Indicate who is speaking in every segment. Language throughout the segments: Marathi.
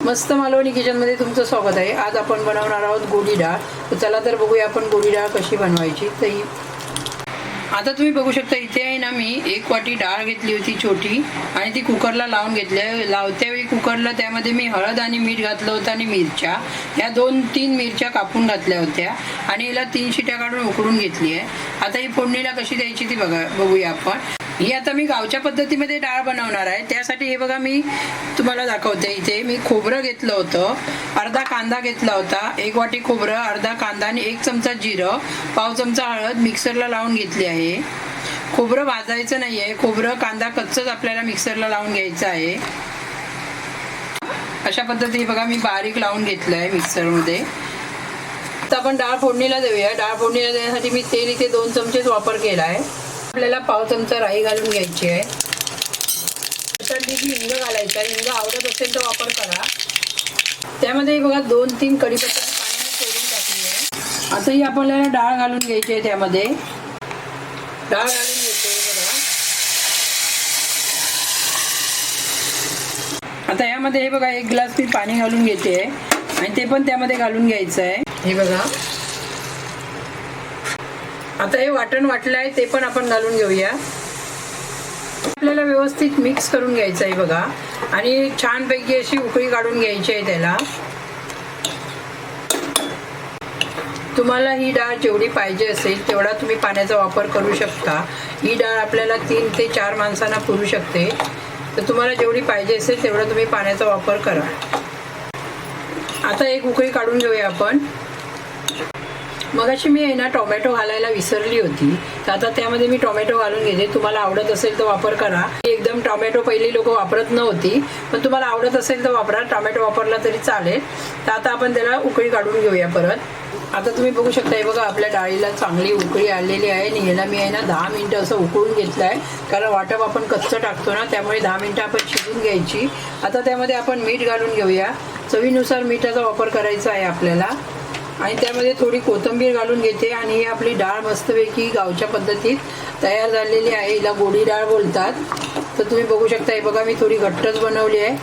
Speaker 1: मस्त मालवणी किचनमध्ये तुमचं स्वागत आहे। आज आपण बनवणार आहोत गोडी डाळ। तर चला तर बघूया आपण गोडी डाळ कशी बनवायची। तर आता तुम्ही बघू शकता इथे आहे ना, मी 1 वाटी डाळ घेतली होती छोटी आणि ती कुकरला लावून घेतली। लावत्यावेळी कुकरला त्यामध्ये मी हळद आणि मीठ घातलं होतं आणि मिरच्या ह्या 2-3 मिरच्या कापून घातल्या होत्या आणि याला 3 शिट्या काढून उकळून घेतली आहे। आता ही फोडणीला कशी द्यायची ती बघूया आपण। ही आता मी गावच्या पद्धतीमध्ये डाळ बनवणार आहे। त्यासाठी हे बघा मी तुम्हाला दाखवते। इथे मी खोबरं घेतलं होतं, अर्धा कांदा घेतला होता, 1 वाटी खोबरं, अर्धा कांदा आणि 1 चमचा जिरं, पाव चमचा हळद मिक्सरला लावून घेतली आहे। खोबरं भाजायचं नाही आहे, खोबरं कांदा कच्चंच आपल्याला मिक्सरला लावून घ्यायचं आहे। अशा पद्धतीने बघा मी बारीक लावून घेतलं आहे मिक्सरमध्ये। आता आपण डाळ फोडणीला देऊया। डाळ फोडणीला देण्यासाठी मी तेल इथे 2 चमचेच वापर केला आहे। आपल्याला पाव चमचा राई घालून घ्यायची आहे। हिंग घालायचा, हिंग आवडत असेल तर वापर करा। त्यामध्ये बघा 2-3 कढीपत्ता पाण्याने सोडून टाकली आहे। आता ही आपल्याला डाळ घालून घ्यायची आहे। त्यामध्ये डाळ घालून घ्यायची बघा। आता यामध्ये हे बघा 1 ग्लास मी पाणी घालून घेते आणि ते पण त्यामध्ये घालून घ्यायचं आहे। हे बघा आता हे वाटण वाटलं आहे ते पण आपण घालून घेऊया। आपल्याला व्यवस्थित मिक्स करून घ्यायचं आहे बघा आणि छानपैकी अशी उकळी काढून घ्यायची आहे त्याला। तुम्हाला ही डाळ जेवढी पाहिजे असेल तेवढा तुम्ही पाण्याचा वापर करू शकता। ही डाळ आपल्याला 3 ते 4 माणसांना पुरू शकते। तर तुम्हाला जेवढी पाहिजे असेल तेवढा तुम्ही पाण्याचा वापर करा। आता एक उकळी काढून घेऊया आपण। मगाशी मी आहे ना टोमॅटो घालायला विसरली होती, तर आता त्यामध्ये मी टोमॅटो घालून घेते। तुम्हाला आवडत असेल तर वापर करा। एकदम टोमॅटो पहिली लोक वापरत नव्हती, पण तुम्हाला आवडत असेल तर वापरा। टोमॅटो वापरला तरी चालेल। तर आता आपण त्याला उकळी काढून घेऊया परत। आता तुम्ही बघू शकता हे बघा आपल्या डाळीला चांगली उकळी आलेली आहे आणि ह्याला मी आहे ना 10 मिनिटं असं उकळून घेतलं आहे, कारण वाटप आपण कच्चं टाकतो ना, त्यामुळे 10 मिनिटं आपण शिजून घ्यायची। आता त्यामध्ये आपण मीठ घालून घेऊया। चवीनुसार मिठाचा वापर करायचा आहे आपल्याला आणि त्यामध्ये थोडी कोथिंबीर घालून घेते आणि ही आपली डाळ मस्तपैकी गावच्या पद्धतीत तयार झालेली आहे। हिला गोडी डाळ बोलतात। तर तुम्ही बघू शकता हे बघा मी थोडी घट्टच बनवली आहे।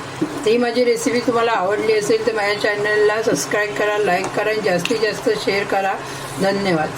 Speaker 1: ही माझी रेसिपी तुम्हाला आवडली असेल तर माझ्या चॅनलला सबस्क्राईब करा, लाईक करा आणि जास्तीत जास्त शेअर करा। धन्यवाद।